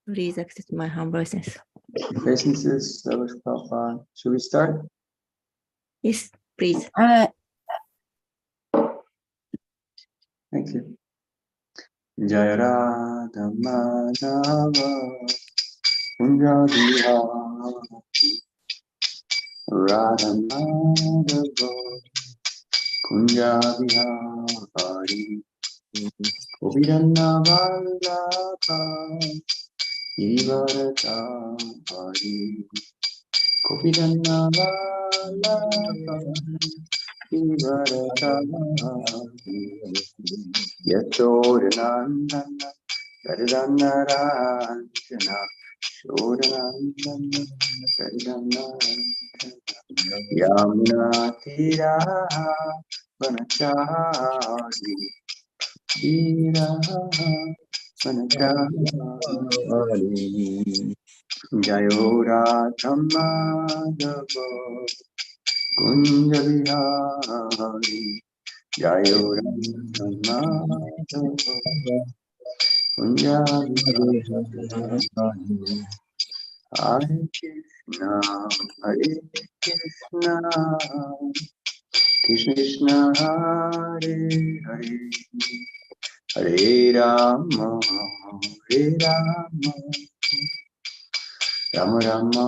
Please accept my humble obeisance. Obeisances, Prabhupada. Should we start? Yes, please. Thank you. Jaya Radha Madhava Kunja Vihari Radha Madhava Kunja Vihari Govinda Vallabha Ivarata Hari Govinda Vallabha Ivarata Hari Yachodhanandana Garidhanaranjana Shodhanandana Garidhanaranjana Yamunatiraha Vanachari Tiraha Vanachari Jayorathamadava Kunja Vihari Jayorathamadava Kunja Vihari Hare Krishna Hare Krishna Krishna Krishna Hare Hare Hare Rama Hare Rama Rama Rama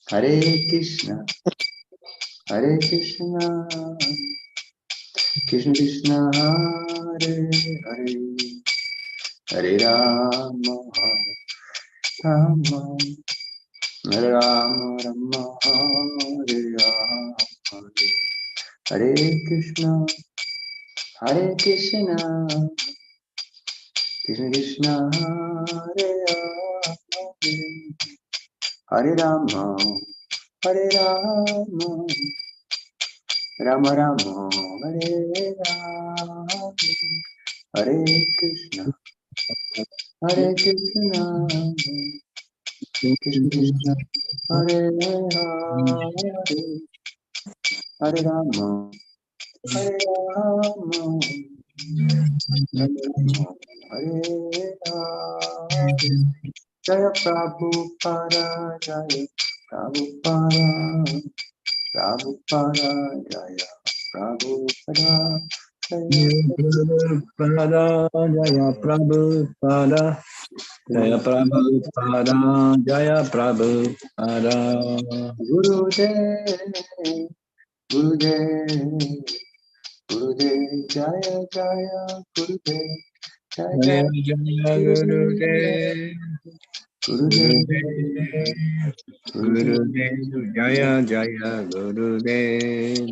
Hare Hare Hare Krishna Krishna Krishna Hare Hare Hare Rama Rama Rama Rama Hare Hare Hare Krishna Krishna Krishna Hare Hare Hare Rama Rama Rama Hare Rama Hare Krishna Krishna Krishna Hare Hare Hare Rama Hare Rama Hare Hare Jaya Prabhupada Jaya Prabhupada Prabhupada Jaya Prabhupada Jaya Prabhupada Jaya Prabhupada Jaya Prabhupada Gurudev Gurudev Gurudev Jaya Jaya Gurudev Jaya Jaya Jaya Gurudev Gurudev Gurudev Jaya Jaya Gurudev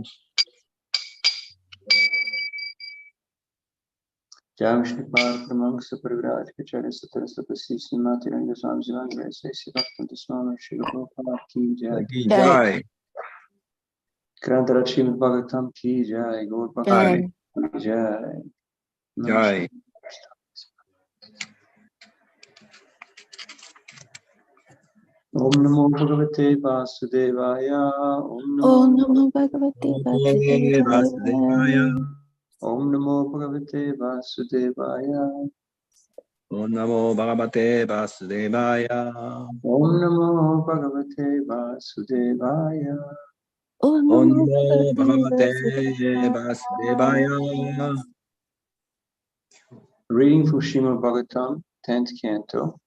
Jai Shripad Pramangsa Parviraj Kacharya Satara Sapasi Srimati Ranga Swami Jivan Grace Bhakti Swami Srila Prabhupada Ki Jai Jai Grantara Srimad Bhagavatam Ki Jai Gaur Bhakti Ki Jai Jai Om Namo Bhagavate Vasudevaya Om Om Namo Namo Bhagavate Vasudevaya. Om Namo Bhagavate Vasudevaya Om Namo Bhagavate Vasudevaya Om Namo Bhagavate Vasudevaya Om Om Namo Namo Bhagavate Vasudevaya. Vasudevaya Reading from Srimad Bhagavatam, 10th Canto,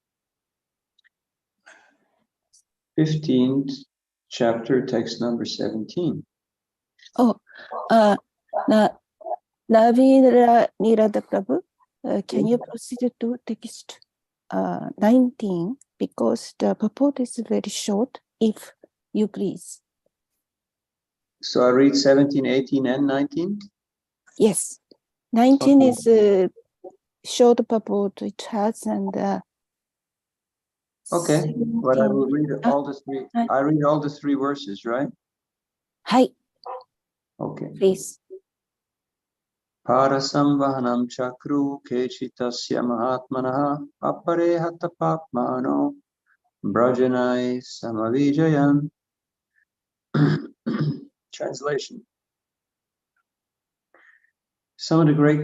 15th chapter, text number 17. Oh, Naveena Nirada Prabhu, can you proceed to text 19, because the purport is very short, if you please. So I read 17, 18, and 19? Yes, 19 Okay. is short purport it has, and Okay, but I will read all the three. I read all the three verses, right? Hi. Okay. Please. Parasamvahanam chakru kechitasya mahatmanaha apare hatapapmano brajanai samavijayan. Translation. Some of the great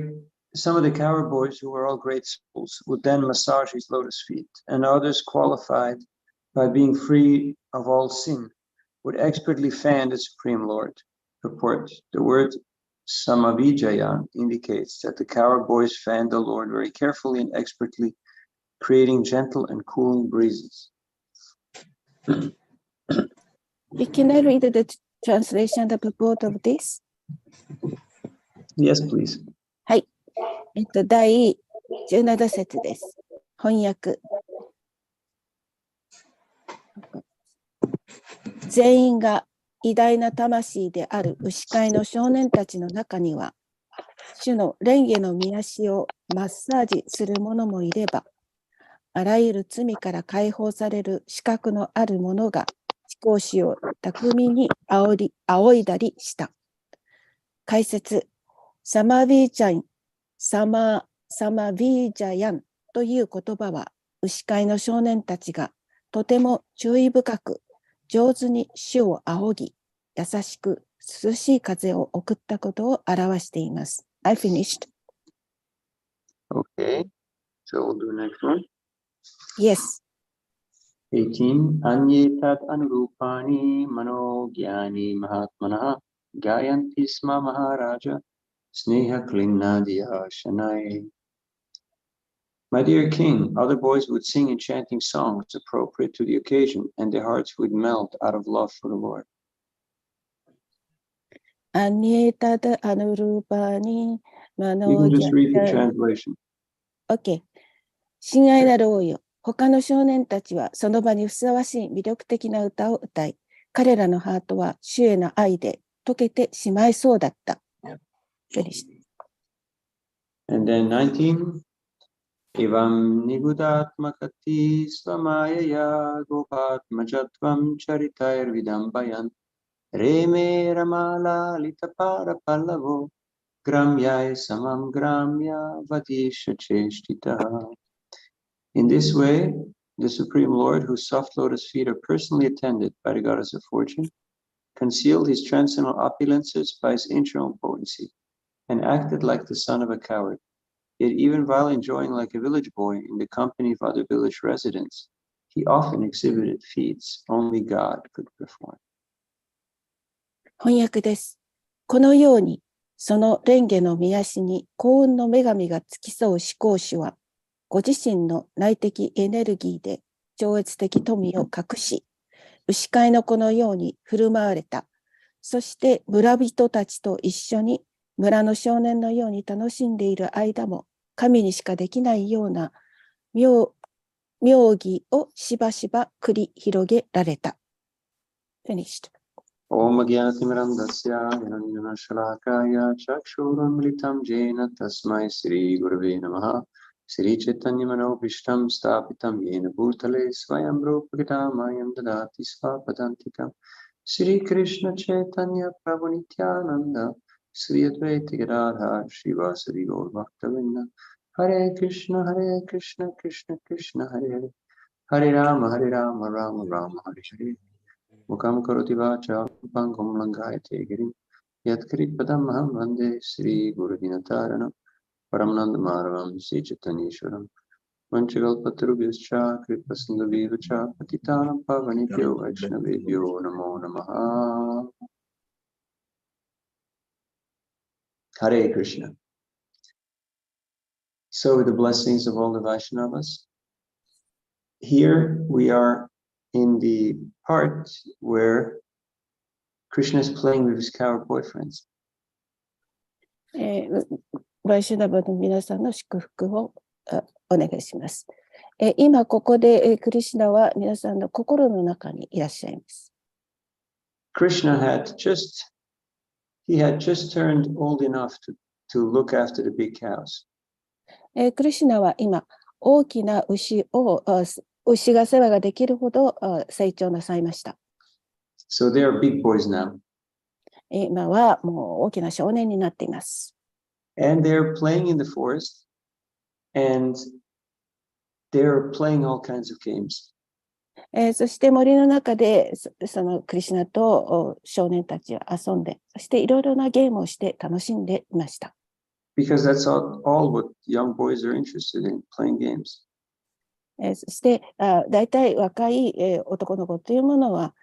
Some of the cowherd boys, who were all great souls, would then massage his lotus feet, and others, qualified by being free of all sin, would expertly fan the Supreme Lord. Purport: the word Samavijayan indicates that the cowherd boys fanned the Lord very carefully and expertly, creating gentle and cooling breezes. Can I read the translation and the purport of this? Yes, please. はい。第17節です。翻訳。全員が偉大な魂である牛飼いの少年たちの中には、主の蓮華の御足をマッサージする者もいれば、あらゆる罪から解放される資格のある者が思考主を巧みに仰いだりした。解説、サマビージャヤンという言葉は、牛飼いの少年たちがとても注意深く、上手に主を仰ぎ、優しく涼しい風を送ったことを表しています。I finished. Okay, so we'll do the next one. Yes. 18. Anyetat anurupani mano gyani mahatmana gayanti sma maharaja sneha klinadiya shanai. My dear king, other boys would sing enchanting songs appropriate to the occasion, and their hearts would melt out of love for the Lord. Anyetat anurupani mano You can just read the gyani. translation. Okay. 親愛なる王よ、他の少年たちはその場にふさわしい魅力的な歌を歌い、彼らのハートは主への愛で溶けてしまいそうだった。And then 19. Evam nibudatmakati svamayaya gopatmajatvam charitair vidambayan reme ramala litapara pallavo gramyai samam gramya vadisha cheshtita. In this way, the Supreme Lord, whose soft lotus feet are personally attended by the goddess of fortune, concealed his transcendental opulences by his internal potency, and acted like the son of a coward. Yet even while enjoying like a village boy in the company of other village residents, he often exhibited feats only God could perform. 翻訳です。このように、その蓮華の御足に幸運の女神が付き添う思考主は、ご自身の内的エネルギーで超越的富を隠し、牛飼いの子のように振る舞われた。そして村人たちと一緒に村の少年のように楽しんでいる間も、神にしかできないような妙義をしばしば繰り広げられた。Finished. Om Agyanatimaram Dasya Yanandana Shalakaya Chakshuram Militam Jena Tasmai Sri Gurave Namaha Sri Chaitanya Manopishtam Stapitam Yena Bhutale Swayam Rupagamayam Dadati Svapadantikam Sri Krishna Chaitanya Prabhu Nityananda Sri Advaita Gadadhar Srivasadi Gaur Bhaktavinda Hare Krishna Krishna Krishna Hare Hare Hare Rama Rama Rama Hare Hare Mukam karoti vacha pangam langayate girim yatkrit padam aham vande Sri Guru Dinataranam Paramananda Madhavam Sri Chaitanyeshwaram Vanchagalpatarubhyascha Kripasindhavivaccha Patitanam Pavanibhyo Vaishnavebhyo Namo Namaha. Hare Krishna. So with the blessings of all the Vaishnavas, here we are in the part where Krishna is playing with his coward boyfriends. バイシュナバの皆さんの祝福をお願いします。今ここでクリシュナは皆さんの心の中にいらっしゃいます。Krishna had just turned old enough to look after the big cows. クリシュナは今大きな牛が世話ができるほど成長なさいました。So they are big boys now. 今はもう大きな少年になっています。And they're playing in the forest, and they're playing all kinds of games. そして森の中でそのクリシュナと少年たちは遊んで、そしていろいろなゲームをして楽しんでいました。Because that's all what young boys are interested in, playing games. そして大体若い男の子というものは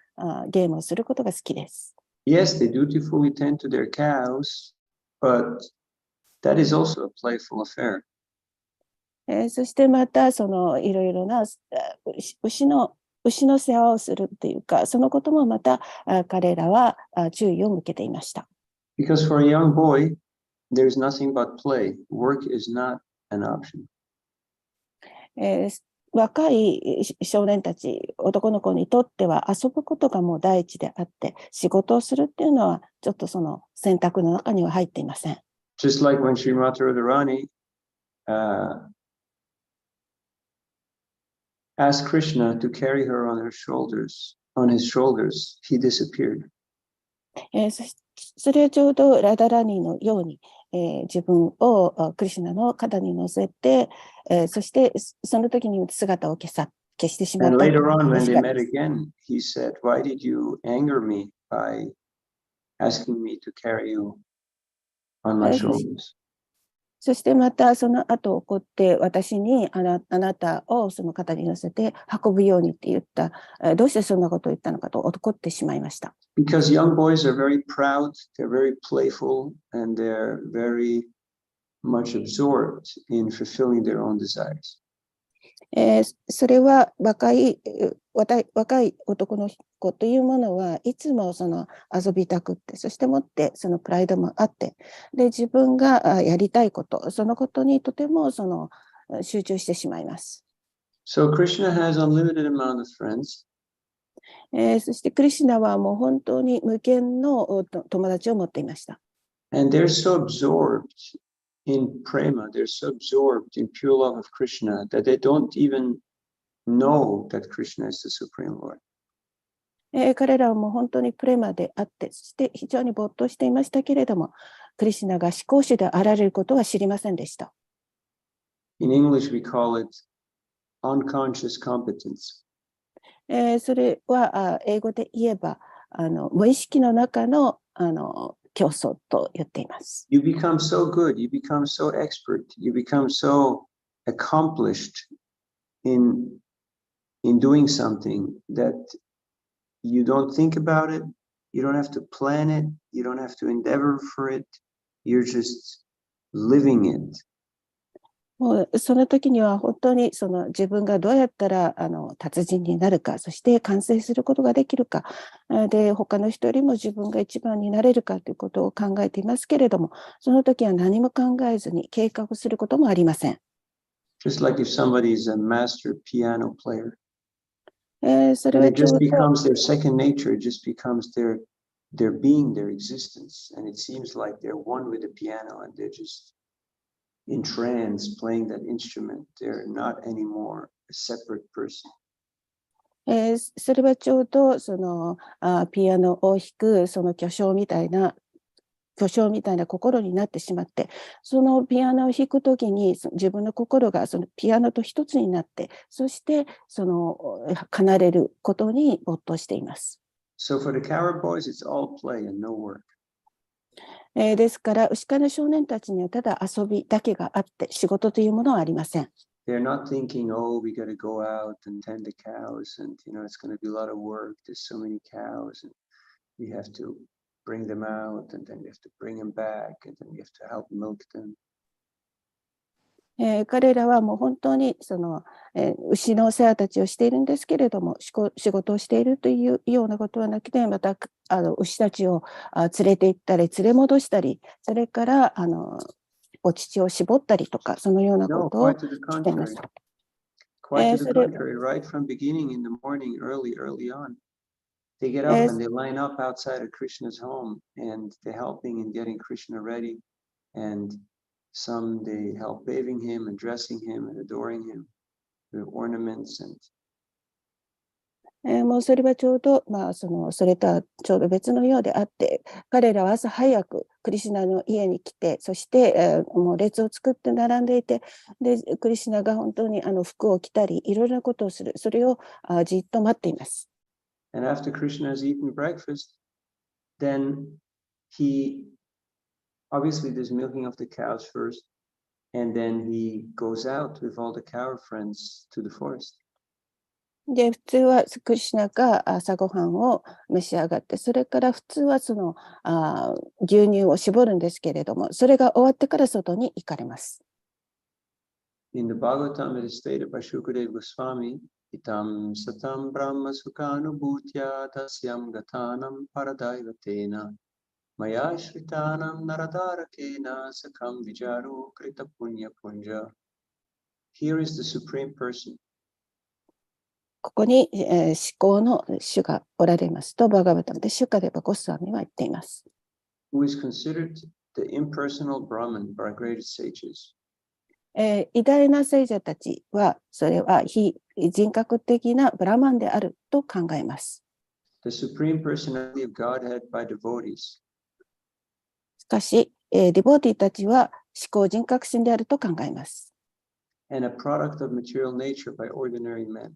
ゲームをすることが好きです。Yes, they dutifully tend to their cows, but that is also a playful affair. そしてまたそのいろいろな牛の世話をするというか、そのこともまた彼らは注意を向けていました。Because for a young boy, there's nothing but play. Work is not an option. 若い少年たち、男の子にとっては遊ぶことがもう第一であって、仕事をするっていうのはちょっとその選択の中には入っていません。Just like when Srimati Radharani asked Krishna to carry her on his shoulders, he disappeared. それはちょうどラダラニーのように、自分をクリシュナの肩に乗せて、そしてその時に姿を消してしまった。And later on, when they met again, he said, "Why did you anger me by asking me to carry you on my shoulders?" そしてまたその後起こって私にあなたをその肩に乗せて運ぶようにって言った。どうしてそんなことを言ったのかと怒ってしまいました。Because young boys are very proud, they're very playful, and they're very much absorbed in fulfilling their own desires. それは若い男の子というものはいつもその遊びたくって、そしてもってそのプライドもあって、で自分がやりたいこと、そのことにとてもその集中してしまいます。So Krishna has unlimited amount of friends. そしてクリシュナはもう本当に無限の友達を持っていました。And they're so absorbed in prema, they're so absorbed in pure love of Krishna that they don't even know that Krishna is the Supreme Lord. 彼らはもう本当にプレマであって、そして非常に没頭していましたけれども、クリシュナが思考主であられることは知りませんでした。In English, we call it unconscious competence. それは英語で言えば無意識の中の競争と言っています。You become so good, you become so expert, you become so accomplished in doing something that you don't think about it, you don't have to plan it, you don't have to endeavor for it, you're just living it. もうその時には本当にその自分がどうやったら達人になるか、そして完成することができるか、で他の人よりも自分が一番になれるかということを考えていますけれども、その時は何も考えずに計画することもありません。Just like if somebody is a master piano player, それ and は it ちょ just うど becomes their second nature, it just becomes their being, their existence, and it seems like they're one with the piano and they're just in trance playing that instrument. They're not anymore a separate person. それはちょうどそのピアノを弾くその巨匠みたいな心になってしまって、そのピアノを弾くときに自分の心がそのピアノと一つになって、そしてその奏でることに没頭しています。So for the coward boys, it's all play and no work. ですから牛飼いの少年たちにはただ遊びだけがあって仕事というものはありません。They're not thinking, oh, we got to go out and tend the cows, and it's going to be a lot of work. There's so many cows, and we have to bring them out, and then we have to bring them back, and then we have to help milk them. 彼らはもう本当にその、牛の世話たちをしているんですけれども、仕事をしているというようなことはなくて、また牛たちを連れて行ったり連れ戻したり、それからお乳を絞ったりとか、そのようなことをしています。Quite to the contrary, right from beginning in the morning, early on, they get up and they line up outside of Krishna's home, and they're helping in getting Krishna ready, and some they help bathing him and dressing him and adoring him with ornaments and もうそれはちょうど、それとはちょうど別のようであって、彼らは朝早くクリシュナの家に来て、そして、もう列を作って並んでいて、でクリシュナが本当に服を着たり、いろいろなことをする、それをじっと待っています。And after Krishna has eaten breakfast, then he obviously there's milking of the cows first, and then he goes out with all the cow friends to the forest. で、普通はクリシュナが朝ごはんを召し上がって、それから普通はその牛乳を絞るんですけれども、それが終わってから外に行かれます。In the Bhagavatam, it is stated by Shukadeva Goswami, Itam satam brahma sukhanubhutya tasyam gatanam paradaivatena maya shritanam naradarakena sakam vijaru krita punya punja. Here is the Supreme Person. ここに、思考の主がおられますと、バガバタムでシュカデバゴスワミは言っています。Who is considered the impersonal Brahman by greatest sages. 偉大な聖者たちは、それは非人格的なブラマンであると考えます。The Supreme Personality of Godhead by devotees. しかし、ディボーティたちは思考人格心であると考えます。And a product of material nature by ordinary men.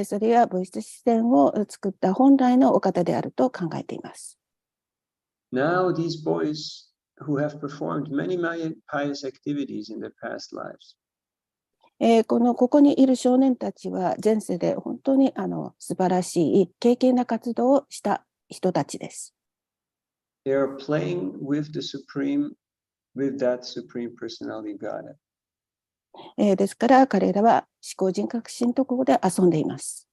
それは物質自然を作った本来のお方であると考えています。Now these boys who have performed many pious activities in their past lives. ここにいる少年たちは前世で本当に素晴らしい敬虔な活動をした人たちです。They are playing with that Supreme Personality of God. ですから彼らは思考人格心とここで遊んでいます。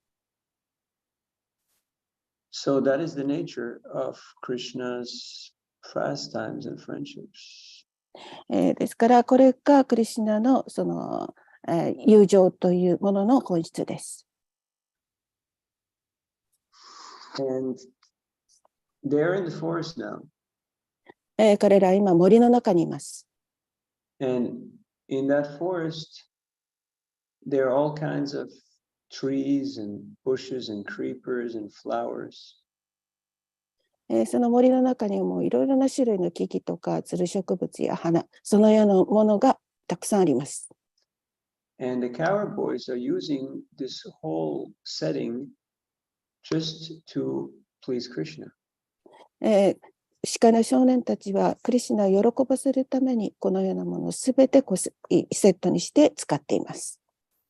So that is the nature of Krishna's pastimes and friendships. ですからこれがクリシュナのその友情というものの本質です。And they're in the forest now. 彼らは今森の中にいます。And in that forest, there are all kinds of trees and bushes and creepers and flowers. その森の中にもいろいろな種類の木々とかつる植物や花、そのようなものがたくさんあります。And the cowherd boys are using this whole setting just to please Krishna. 鹿の少年たちはクリシュナを喜ばせるためにこのようなものをすべてセットにして使っています。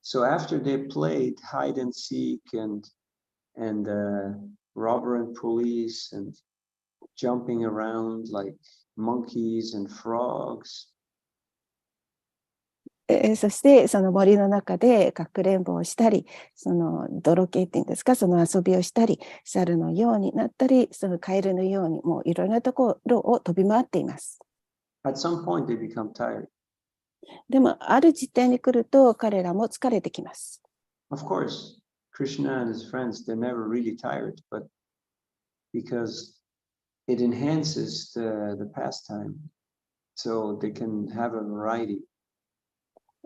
So after they played hide and seek and robber and police and jumping around like monkeys and frogs. そしてその森の中でかくれんぼをしたり、その泥系っていうんですか、その遊びをしたり、猿のようになったり、そのカエルのようにもういろいろなところを飛び回っています。At some point they become tired. でもある時点に来ると彼らも疲れてきます。Of course, Krishna and his friends, they're never really tired, but because it enhances the pastime, so they can have a variety.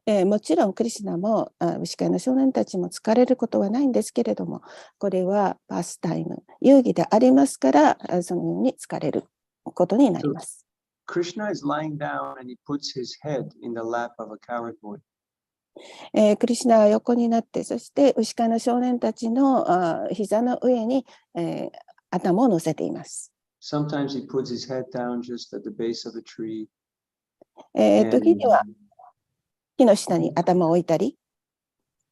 もちろんクリシュナも牛飼いの少年たちも疲れることはないんですけれども、これはパスタイム、遊戯でありますから、そのように疲れることになります。Krishna is lying down and he puts his head in the lap of a cowherd boy. クリシュナは横になって、そして牛飼いの少年たちの膝の上に、頭を乗せています。Sometimes he puts his head down just at the base of a tree. 時には木の下に頭を置いたり、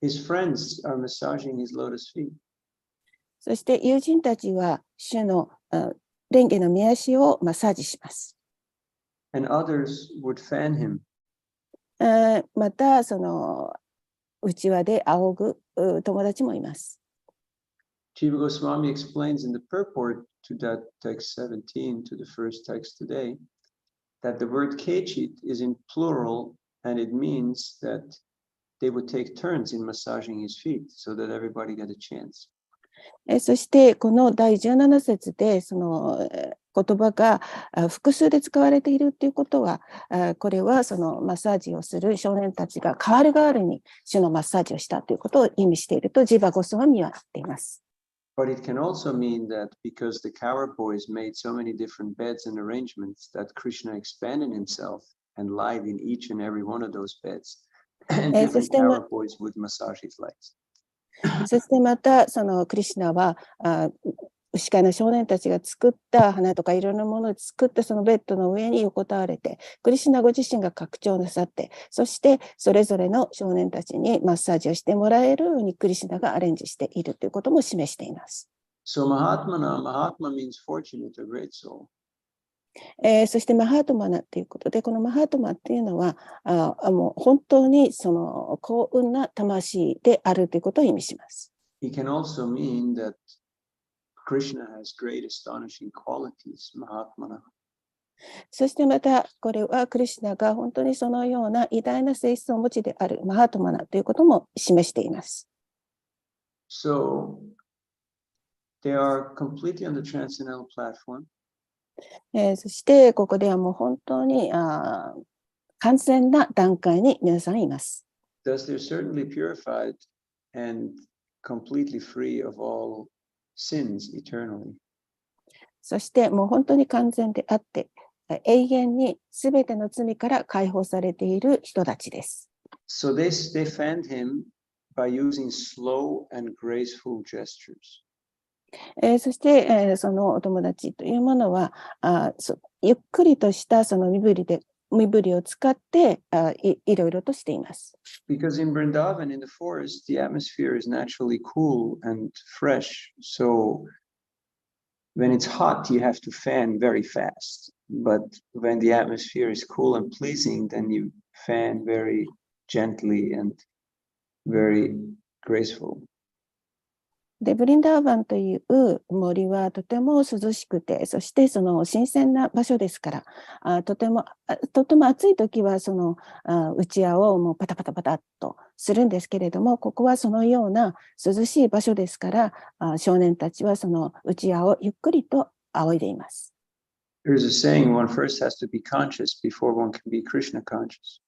his friends are massaging his lotus feet. そして友人たちは主の蓮華の御足をマッサージします。And others would fan him. またその内輪で仰ぐ友達もいます。Jiva Goswami explains in the purport to that text 17, to the first text today, that the word kechit is in plural and it means that they would take turns in massaging his feet so that everybody got a chance. そしてこの第17節でその言葉が複数で使われているということは、これはそのマッサージをする少年たちが代わる代わるに主のマッサージをしたということを意味しているとジバゴスワミは言っています。But it can also mean that because the cowherd boys made so many different beds and arrangements that Krishna expanded himself and lied in each and every one of those beds. And different cowherd boys would massage his legs. そしてまたそのクリシュナは牛飼いの少年たちが作った花とかいろんなものを作ったそのベッドの上に横たわれて、クリシュナご自身が拡張なさって、そしてそれぞれの少年たちにマッサージをしてもらえるようにクリシュナがアレンジしているということも示しています。So Mahatma means fortunate or great soul. そしてマハートマナということで、このマハートマっていうのはもう本当にその幸運な魂であるということを意味します。It can also mean that Krishna has great astonishing qualities, Mahatmana. そしてまたこれはクリシュナが本当にそのような偉大な性質をお持ちであるマハートマナということも示しています。So they are completely on the transcendental platform. そしてここではもう本当に完全な段階に皆さんいます。Thus they're certainly purified and completely free of all sins eternally. そしてもう本当に完全であって永遠にすべての罪から解放されている人たちです。So they fanned him by using slow and graceful gestures. そして、そのお友達というものはゆっくりとしたその身振りを使っていろいろとしています。Because in Vrindavan, in the forest, the atmosphere is naturally cool and fresh. So when it's hot, you have to fan very fast. But when the atmosphere is cool and pleasing, then you fan very gently and very graceful. でブリンダーバンという森はとても涼しくて、そしてその新鮮な場所ですからとても暑い時はそのうちわをもうパタパタパタっとするんですけれども、ここはそのような涼しい場所ですから少年たちはそのうちわをゆっくりと仰いでいます。There's a saying, one first has to be conscious before one can be Krishna conscious.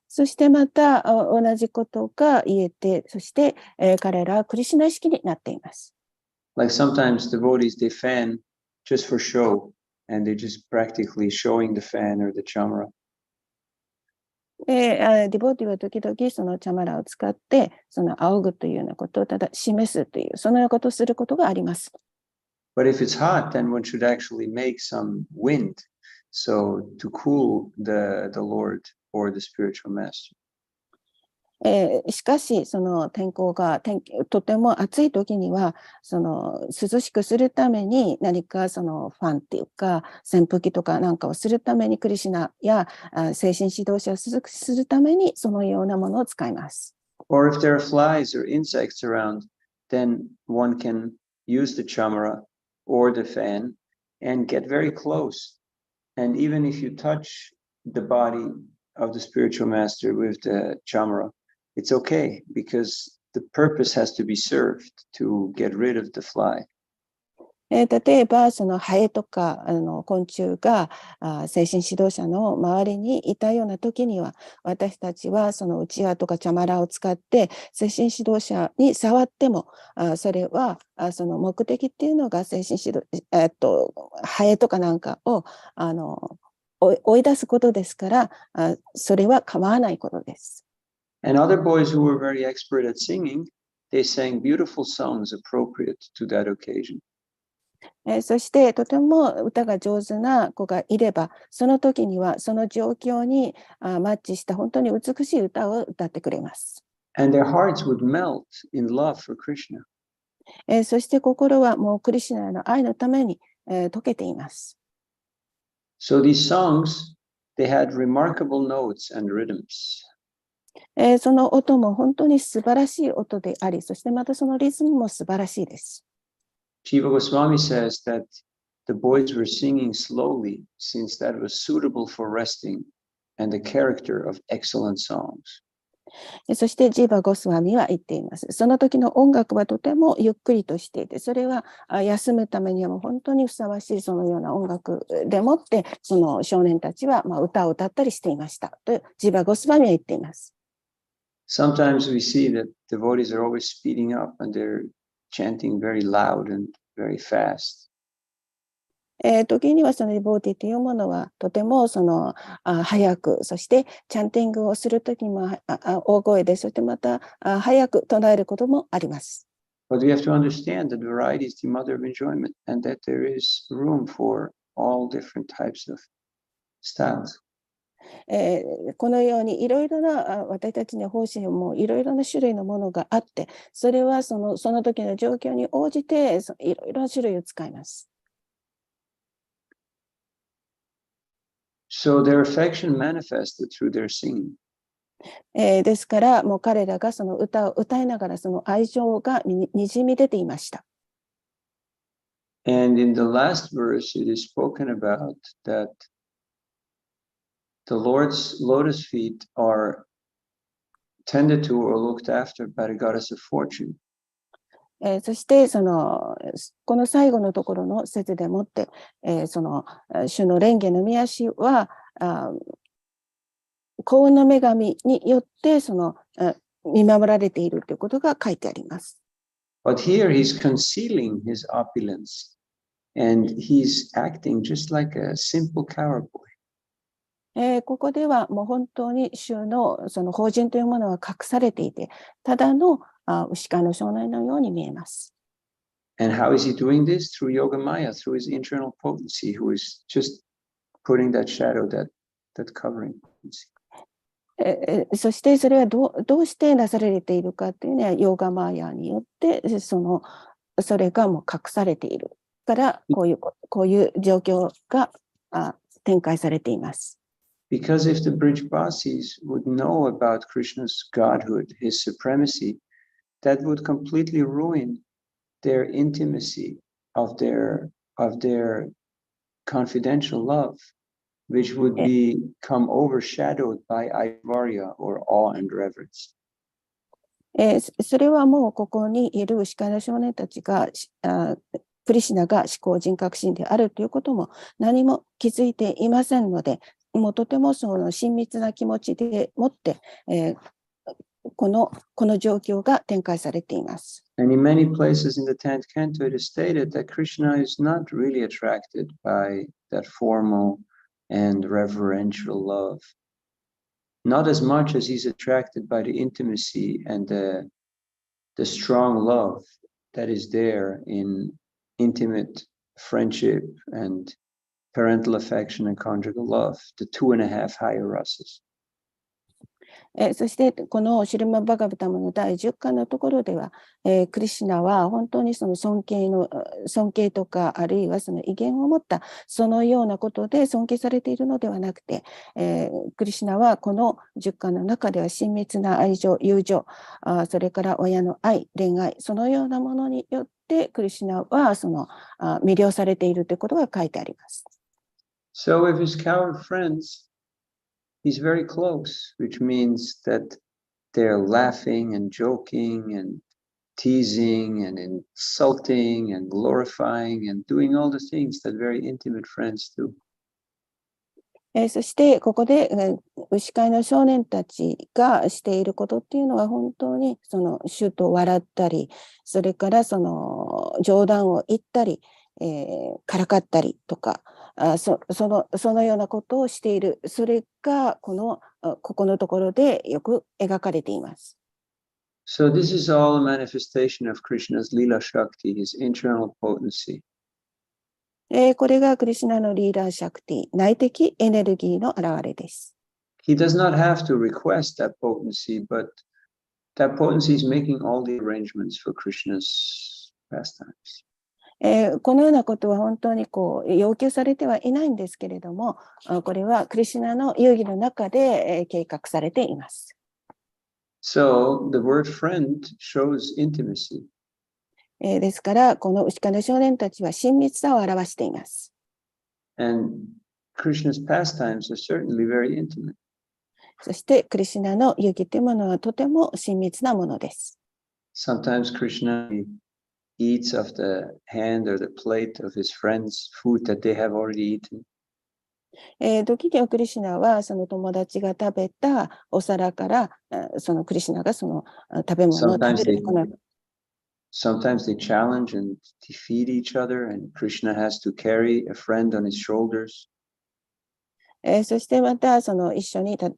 そしてまた同じことが言えて、そして、彼らはクリシュナ意識になっています。Like sometimes devotees, they fan just for show, and they're just practically showing the fan or the chamara. ディボーティは時々そのチャマラを使ってその仰ぐというようなことをただ示すというそのようなことをすることがあります。But if it's hot, then one should actually make some wind, so to cool the Lord or the spiritual master. しかしその天候がとても暑い時にはその涼しくするために何かそのファンっていうか扇風機とかなんかをするためにクリシュナや精神指導者をするためにそのようなものを使います。Or if there are flies or insects around, then one can use the chamara or the fan and get very close. And even if you touch the body of the spiritual master with the chamara, it's okay because the purpose has to be served to get rid of the fly. 例えばそのハエとか昆虫が精神指導者の周りにいたような時には私たちはそのうちわとかチャマラを使って精神指導者に触ってもそれはその目的っていうのが精神指導ハエとかなんかを追い出すことですからそれは構わないことです。And other boys who were very expert at singing, they sang beautiful songs appropriate to that occasion. そしてとても歌が上手な子がいればその時にはその状況にマッチした本当に美しい歌を歌ってくれます。And their hearts would melt in love for Krishna. そして心はもうクリシュナの愛のために溶けています。So these songs, they had remarkable notes and rhythms. その音も本当に素晴らしい音であり、そしてまたそのリズムも素晴らしいです。Jiva Goswami says that the boys were singing slowly since that was suitable for resting and the character of excellent songs. そしてジーバ・ゴスワミは言っています。その時の音楽はとてもゆっくりとしていて、それは休むためにはもう本当にふさわしいそのような音楽でもって、その少年たちは歌を歌ったりしていましたとジーバ・ゴスワミは言っています。Sometimes we see that devotees are always speeding up and they're chanting very loud and very fast. 時にはそのディボーティというものはとてもその早く、そしてチャンティングをするときも大声で、そしてまた早く唱えることもあります。But we have to understand that variety is the mother of enjoyment and that there is room for all different types of styles. このようにいろいろな私たちの方針もいろいろな種類のものがあって、それはその時の状況に応じていろいろな種類を使います。So their affection manifested through their singing. ですからもう彼らがその歌を歌いながらその愛情がにじみ出ていました。And in the last verse, it is spoken about that the Lord's lotus feet are tended to or looked after by the goddess of fortune. そしてこの最後のところの節でもって、その主の蓮華の御足は幸運の女神によって見守られているということが書いてあります。But here he's concealing his opulence and he's acting just like a simple cowboy. ここではもう本当に主のその法人というものは隠されていて、ただの牛飼いの少年のように見えます。And how is he doing this? Through Yoga Maya, through his internal potency, who is just putting that shadow, that covering potency. そしてそれはどうしてなされているかというのはヨーガマーヤによってそれがもう隠されているからこういう状況が展開されています。Because if the Brijbasis would know about Krishna's godhood, his supremacy, that would completely ruin their intimacy of their confidential love, which would become overshadowed by Aishvarya or awe and reverence. それはもうここにいる牛飼いの少年たちがクリシュナが思考人格心であるということも何も気づいていませんので、もうとてもその親密な気持ちでもって、この状況が展開されています。And in many places in the 10th canto, it is stated that Krishna is not really attracted by that formal and reverential love. Not as much as he's attracted by the intimacy and the strong love that is there in intimate friendship and parental affection and conjugal love, the 2.5 higher rasas. そしてこのシルマ・バガバタムの第10巻のところでは、クリシュナは本当にその尊敬とかあるいはその威厳を持ったそのようなことで尊敬されているのではなくて、クリシュナはこの10巻の中では親密な愛情、友情、それから親の愛、恋愛、そのようなものによってクリシュナは魅了されているということが書いてあります。So with his coward friends, he's very close, which means that they're laughing and joking and teasing and insulting and glorifying and doing all the things that very intimate friends do. そしてここで牛飼いの少年たちがしていることっていうのは本当にその主と笑ったり、それからその冗談を言ったり、からかったりとか、そのようなことをしている。それがここのところでよく描かれています。So this is all a manifestation of Krishna's Lila Shakti, his internal potency. これがクリシュナのリーダーシャクティ、内的エネルギーの表れです。He does not have to request that potency, but that potency is making all the arrangements for Krishna's pastimes. このようなことは本当に要求されてはいないんですけれども、これはクリシュナの遊戯の中で計画されています。So the word friend shows intimacy. ですから、この牛飼いの少年たちは親密さを表しています。And Krishna's pastimes are certainly very intimate. そして、クリシュナの遊戯というものはとても親密なものです。Sometimes Krishna eats off the hand or the plate of his friends food that they have already eaten. 時にはクリシュナはその友達が食べたお皿からそのクリシュナがその食べ物を食べる。Sometimes they challenge and defeat each other, and Krishna has to carry a friend on his shoulders. そしてまた一緒に戦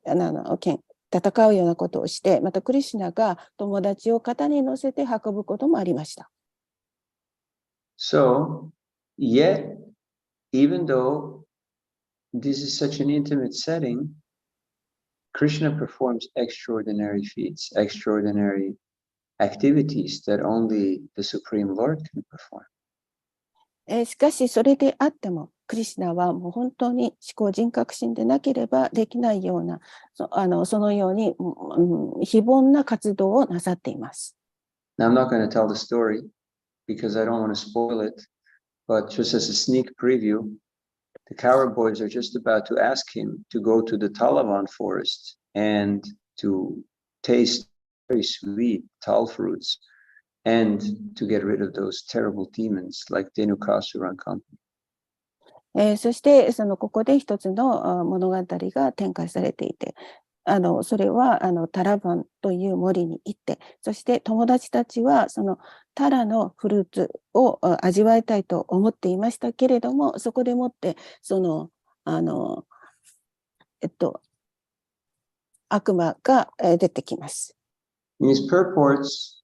戦うようなことをして、またクリシュナが友達を肩に乗せて運ぶこともありました。So, yet, even though this is such an intimate setting, Krishna performs extraordinary feats, extraordinary activities that only the Supreme Lord can perform. しかしそれであっても、クリシュナはもう本当に思考人格心でなければできないような、そのように、非凡な活動をなさっています。Now, I'm not going to tell the story because I don't want to spoil it, but just as a sneak preview, the Coward Boys are just about to ask him to go to the Talavan forest and to taste very sweet tal fruits and to get rid of those terrible demons like Dhenukasura and company. そしてここで一つの物語が展開されていて、それはタラバンという森に行って、そして友達たちはそのタラのフルーツを味わいたいと思っていましたけれども、そこでもって悪魔が出てきます。In his purports,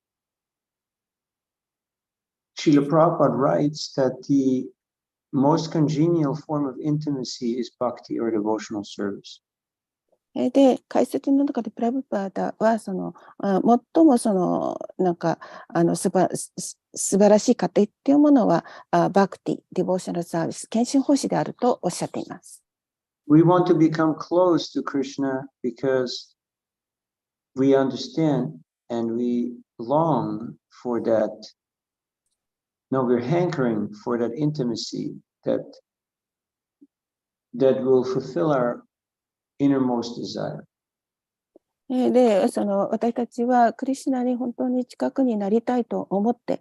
Srila Prabhupada writes that the most congenial form of intimacy is bhakti or devotional service. で、解説の中でプラブパーダは最も素晴らしい過程っていうものはバクティ、ディボーショナルサービス、献身奉仕であるとおっしゃっています。We want to become close to Krishna because we understand and we long for that. No, we're hankering for that intimacy that will fulfill our innermost desire. で、私たちはクリシュナに本当に近くになりたいと思って、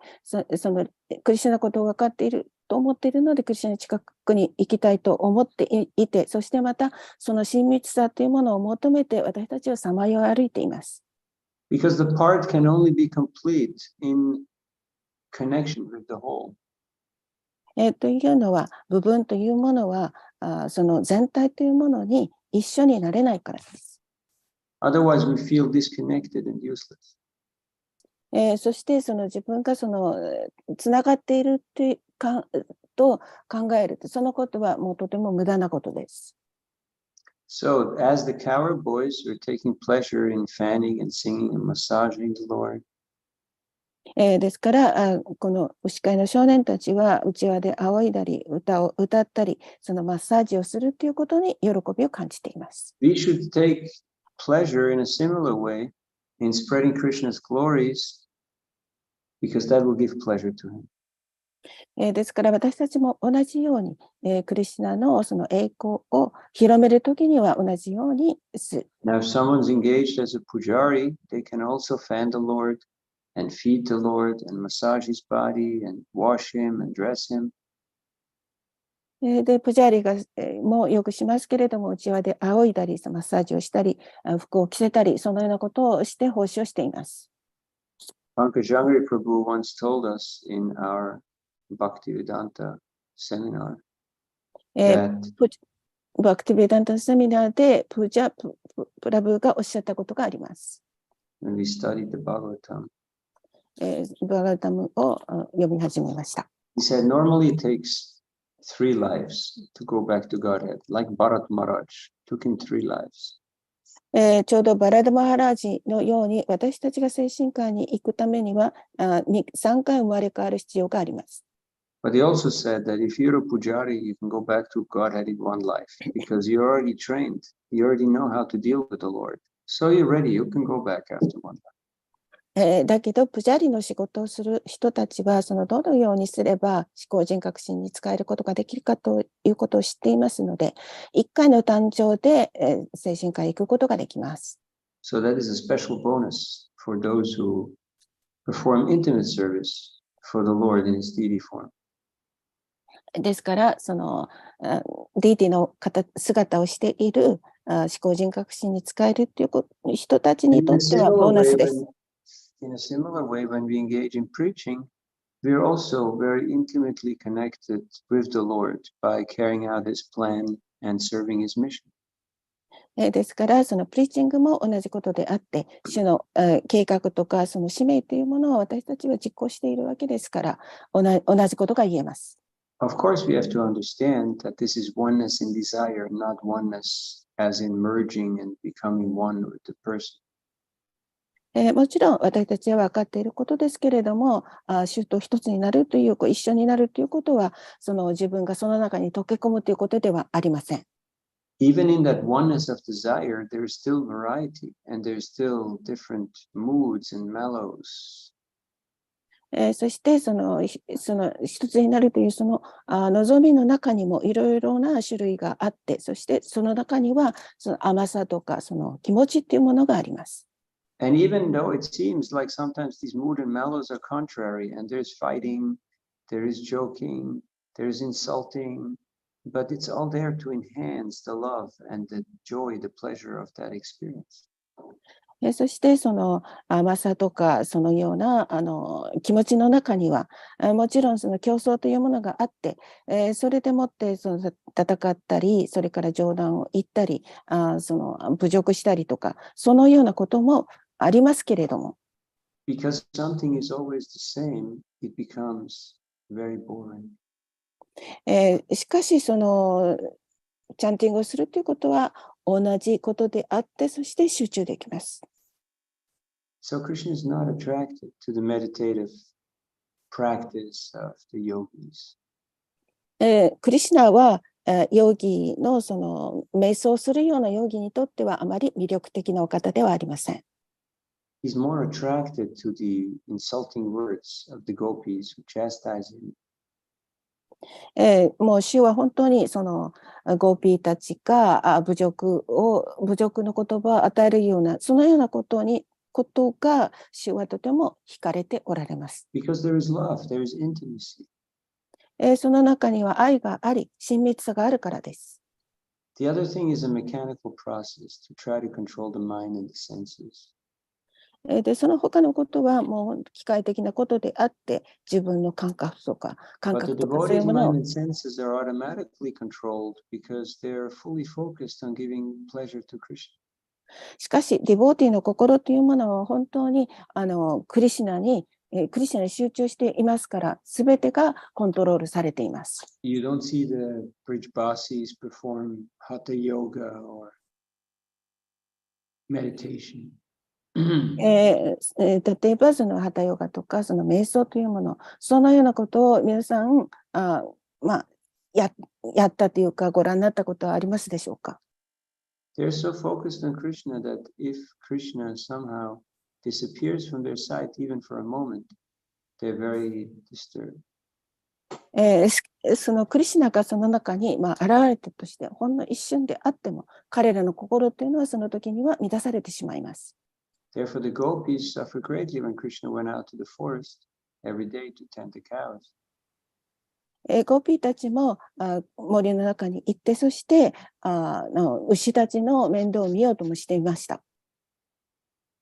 クリシュナのことを分かっていると思っているので、クリシュナに近くに行きたいと思っていて、そしてまたその親密さというものを求めて私たちはさまよい歩いています。Because the part can only be complete in connection with the whole. というのは、部分というものは、その全体というものに一緒になれないからです。Otherwise, we feel disconnected and useless. そして自分がつながっていると考えると、そのことはもうとても無駄なことです。So, as the Coward Boys are taking pleasure in fanning and singing and massaging the Lord, ですから、この牛飼いの少年たちは、うちわで仰いだり、歌を歌ったり、そのマッサージをするということに喜びを感じています。we should take pleasure in a similar way in spreading Krishna's glories because that will give pleasure to him. ですから私たちも同じように、クリシュナのその栄光を広めるときには同じようにする。Now, if someone's engaged as a pujari, they can also fan the Lord and feed the Lord and massage his body and wash him and dress him. で、プジャーリがもよくしますけれども、うちわで仰いだり、マッサージをしたり、服を着せたり、そのようなことをして奉仕をしています。Pankajangri Prabhu once told us in our Bhaktivedanta seminar that バクティベダンタセミナーでプラブがおっしゃったことがあります。when we studied the Bhagavatam, バガタムを読み始めました。he said normally it takes 3 lives to go back to Godhead, like Bharat Maharaj took him 3 lives. ちょうどバラダマハラージのように私たちが精神科に行くためには3回生まれ変わる必要があります。But he also said that if you're a pujari, you can go back to Godhead in 1 life because you're already trained. You already know how to deal with the Lord. So you're ready. You can go back after 1 life. だけど、プジャリの仕事をする人たちは、どのようにすれば思考人格心に使えることができるかということを知っていますので、1回の誕生で、精神科へ行くことができます。So that is a special bonus for those who perform intimate service for the Lord in his deity form. ですから、ディーティの姿をしている思考人格心に使えるという人たちにとってはボーナスです。In a similar way, when we engage in preaching, we are also very intimately connected with the Lord by carrying out his plan and serving his mission. ですから、そのプリーチングも同じことであって、主の計画とかその使命というものを私たちは実行しているわけですから、同じことが言えます。Of course, we have to understand that this is oneness in desire, not oneness as in merging and becoming one with the person. もちろん私たちは分かっていることですけれども、主と一つになるという、一緒になるということは、その自分がその中に溶け込むということではありません。Even in that oneness of desire, there is still variety and there's still different moods and mellows. そしてその一つになるというその望みの中にもいろいろな種類があって、そしてその中にはその甘さとかその気持ちっていうものがあります。And even though it seems like sometimes these mood and mellows are contrary and there's fighting, there is joking, there's insulting, but it's all there to enhance the love and the joy, the pleasure of that experience. そしてその甘さとかそのような気持ちの中にはもちろんその競争というものがあって、それでもってその戦ったり、それから冗談を言ったり、その侮辱したりとか、そのようなこともありますけれども。Because something is always the same, it becomes very boring. しかしそのチャンティングをするということは同じことであって、そして集中できます。So Krishna is not attracted to the meditative practice of the yogis. クリシュナはヨギのその瞑想するようなヨギにとってはあまり魅力的なお方ではありません。He's more attracted to the insulting words of the gopis who chastise him. もう主は本当にそのゴーピーたちが侮辱の言葉を与えるようなそのようなことが主はとても惹かれておられます。Because there is love, there is intimacy. その中には愛があり、親密さがあるからです。The other thing is a mechanical process to try to control the mind and the senses. で、その他のことはもう機械的なことであって、自分の感覚とかそうい But the う devotee's もの mind を and senses are automatically controlled because they're fully focused on giving pleasure to Krishna. しかし、ディボーティーの心というものは本当にクリシュナに集中していますから、すべてがコントロールされています。You don't see the Brijbasis perform hatha yoga or meditation. 例えば、そのハタヨガとか、その瞑想というもの、そのようなことを皆さん、やったというか、ご覧になったことはありますでしょうか。They're so focused on Krishna that if Krishna somehow disappears from their sight, even for a moment, they're very disturbed. そのクリシュナがその中に、現れたとして、ほんの一瞬であっても、彼らの心というのはその時には乱されてしまいます。Therefore, the gopis suffer greatly when Krishna went out to the forest every day to tend the cows. ゴーピーたちも森の中に行って、そして牛たちの面倒を見ようともしていました。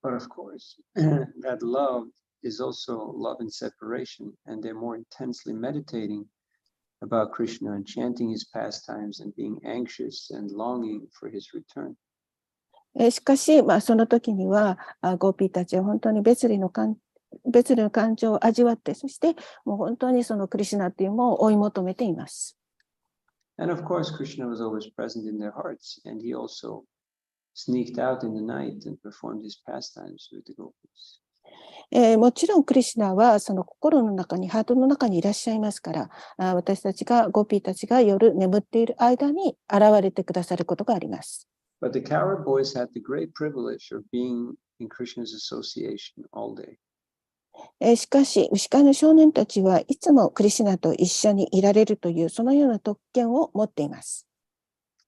But of course, that love is also love in separation, and they're more intensely meditating about Krishna and chanting his pastimes and being anxious and longing for his return. しかし、その時にはゴーピーたちは本当に別離の感情を味わって、そしてもう本当にそのクリシュナというものを追い求めています。And of course, Krishna was always present in their hearts, and he also sneaked out in the night and performed his pastimes with the gopis. もちろんクリシュナはその心の中に、ハートの中にいらっしゃいますから、私たちが、ゴーピーたちが夜眠っている間に現れてくださることがあります。But the cowherd boys had the great privilege of being in Krishna's association all day. しかし、牛飼いの少年たちはいつもクリシュナと一緒にいられるという、そのような特権を持っています。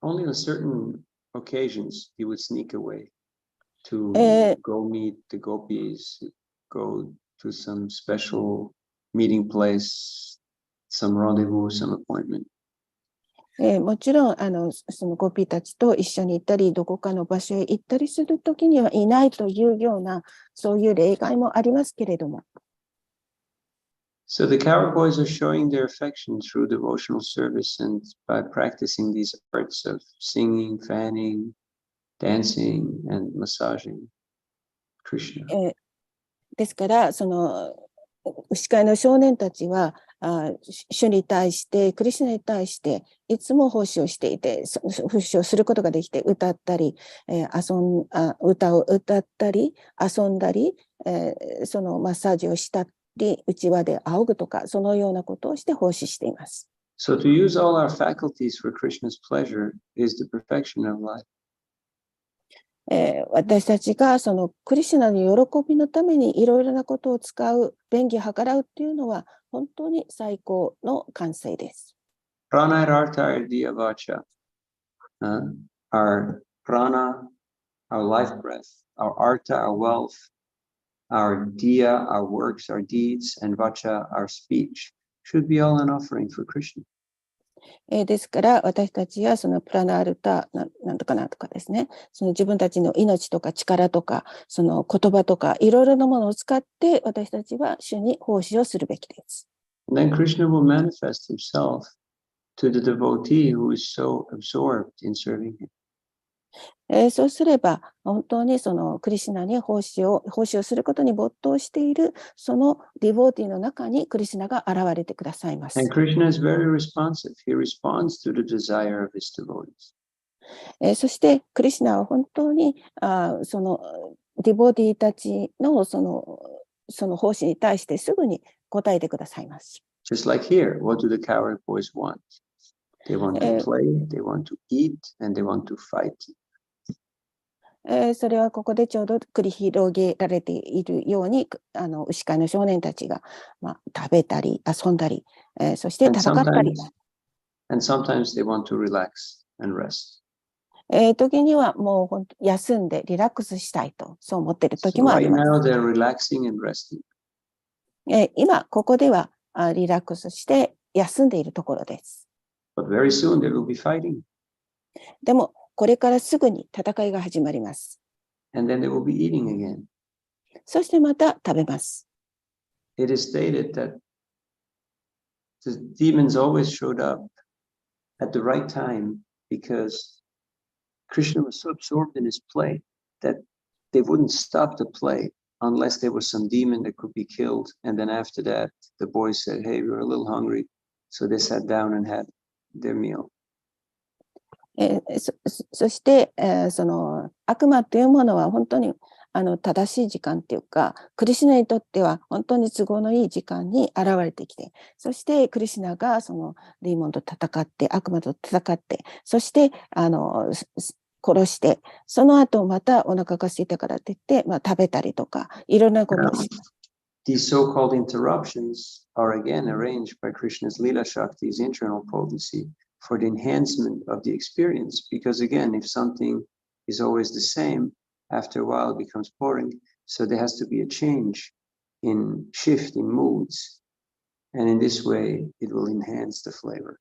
Only on certain occasions he would sneak away to go meet the gopis, go to some special meeting place, some rendezvous, some appointment. もちろんそのゴピーたちと一緒に行ったり、どこかの場所へ行ったりするときにはいないというような、そういう例外もありますけれども。So the cowherd boys are showing their affection through devotional service and by practicing these arts of singing, fanning, dancing and massaging Krishna. ですから、牛飼いの少年たちは、主に対して、クリシュナに対して、いつも奉仕をしていて、奉仕をすることができて、歌ったり、歌を歌ったり、遊んだり、そのマッサージをしたり、内輪で仰ぐとか、そのようなことをして奉仕しています。So to use all our faculties for Krishna's pleasure is the perfection of life. 私たちがそのクリシュナの喜びのためにいろいろなことを使う、便宜を計らうっていうのは本当に最高の完成です。Prana artha diya vacha. Our prana, our life breath, our artha, our wealth, our diya, our works, our deeds, and vacha, our speech, should be all an offering for Krishna. ですから私たちはそのプラナールタなんとかなんとかですね、その自分たちの命とか力とかその言葉とかいろいろなものを使って私たちは主に奉仕をするべきです。And then Krishna will manifest himself to the devotee who is so absorbed in serving him. そうすれば本当にそのクリシュナに奉仕をすることに没頭しているそのディボーティーの中にクリシュナが現れてくださいます。And Krishna is very responsive. He responds to the desire of his devotees. そしてクリシュナは本当にそのディボーティーたちのその奉仕に対してすぐに答えてくださいます。Just like here, what do the cowherd boys want? They want to play, they want to eat, and they want to fight. それはここでちょうど繰り広げられているように牛飼いの少年たちが、食べたり遊んだり、そして戦ったり。And sometimes they want to relax and rest. 時にはもう本当休んでリラックスしたいとそう思っている時もあります。Right now they're relaxing and resting. 今ここではリラックスして休んでいるところです。But very soon they will be fighting. でもこれからすぐに戦いが始まります。And then they will be eating again. そしてまた食べます。It is stated that the demons always showed up at the right time because Krishna was so absorbed in his play that they wouldn't stop the play unless there was some demon that could be killed. And then after that, the boys said, hey, we were a little hungry. So they sat down and had their meal. そして、その悪魔というものは本当に正しい時間っていうか、クリシュナにとっては本当に都合のいい時間に現れてきて、そしてクリシュナがそのデーモンと戦って、悪魔と戦って、そして殺して、その後またお腹が空いたからって言って、食べたりとか、いろんなことをします。These so-called interruptions are again arranged by Krishna's Leela Shakti's internal potency for the enhancement of the experience. Because again, if something is always the same, after a while it becomes boring. So there has to be a change in shift in moods. And in this way, it will enhance the flavor.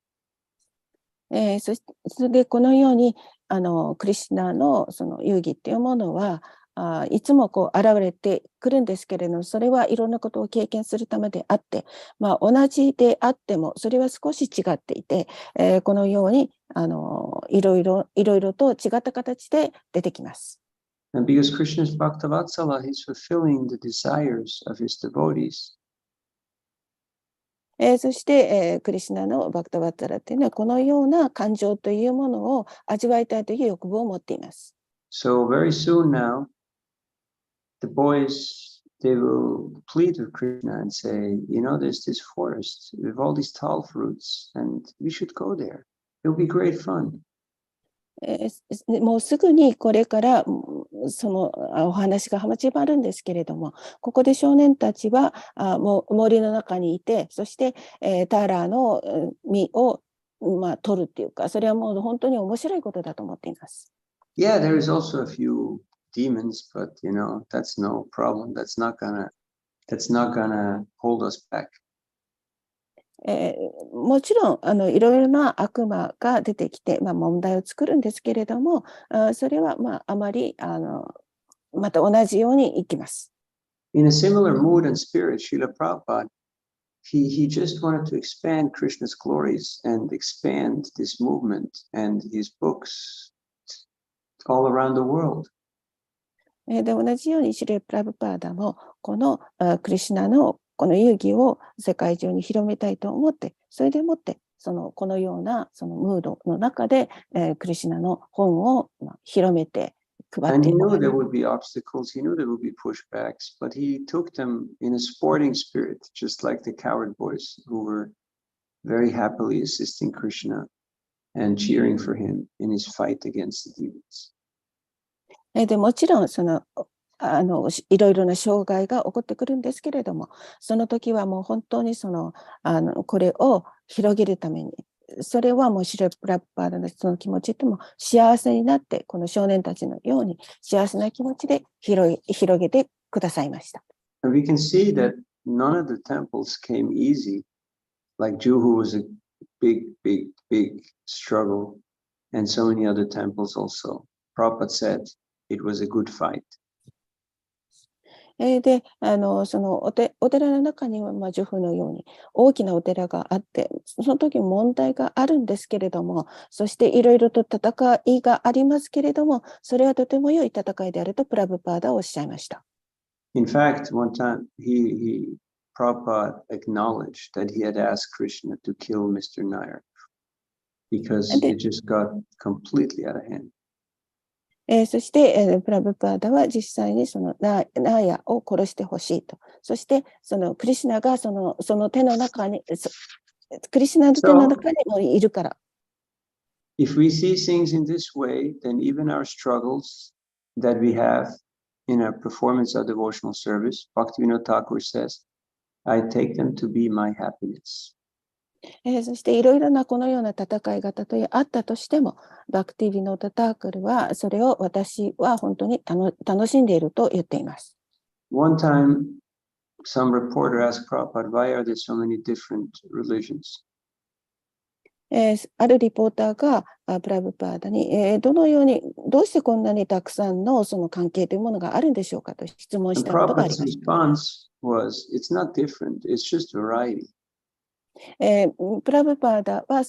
それでこのようにクリシュナのその遊戯っていうものはいつもこう現れてくるんですけれども、それはいろんなことを経験するためであって、同じであってもそれは少し違っていて、このようにいろいろと違った形で出てきます。And because Krishna's Bhaktavatsala, he's fulfilling the desires of his devotees. そして、クリシュナのバクタバッタラというのはこのような感情というものを味わいたいという欲望を持っています。So very soon now, the boys, they will plead with Krishna and say, you know, there's this forest with all these tall fruits and we should go there. It'll be great fun. もうすぐにこれからそのお話が始まるんですけれども、ここで少年たちはもう森の中にいて、そしてターラーの実を取るっていうか、それはもう本当に面白いことだと思っています。Yeah, there is also a few demons, but you know, that's no problem. That's not gonna hold us back. もちろんいろいろな悪魔が出てきて、問題を作るんですけれども、それはあまりまた同じようにいきます。In a similar mood and spirit, Srila Prabhupada, he just wanted to expand Krishna's glories and expand this movement, and his books all around the world. で、同じようにシリプラブパーダも、このクリシュナのこの遊戯を世界中に広めたいと思って、それでもって、このようなそのムードの中で、クリシュナの本を広めて配っ And て he い knew ます。 there would be obstacles, he knew there would be pushbacks, but he took them in a sporting spirit, just like the coward boys who were very happily assisting Krishna and cheering for him in his fight against the demons. で、もちろん、いろいろな障害が起こってくるんですけれども、その時はもう本当にこれを広げるために、それはもうシリプラブパーダの人の気持ちっても幸せになって、この少年たちのように幸せな気持ちで広げてくださいました。And we can see that none of the temples came easy, like Juhu was a big struggle, and so many other temples also. Prabhupada said it was a good fight. で、お寺の中には、呪符のように大きなお寺があって、その時問題があるんですけれども、そしていろいろと戦いがありますけれども、それはとても良い戦いであるとプラブパーダはおっしゃいました。In fact, one time Prabhupada acknowledged that he had asked Krishna to kill Mr. Nair because it just got completely out of hand. そして、プラブパーダは実際にナーヤを殺してほしいと。そしてクリシュナがその手の中に、クリシュナの手の中にもいるから。If we see things in this way, then even our struggles that we have in our performance of devotional service, Bhaktivinoda Thakur says, I take them to be my happiness. そしていろいろなこのような戦いがたとえあったとしても、バクティビノータ・タークルはそれを私は本当に楽しんでいると言っています。One time, some reporter asked Prabhupada, why are there so many different religions? あるリポーターがプラブパーダに、どうしてこんなにたくさんのその関係というものがあるんでしょうかと質問したことがあり Prabhupada's ました。 response was, it's not different, it's just variety. プラブパーダは違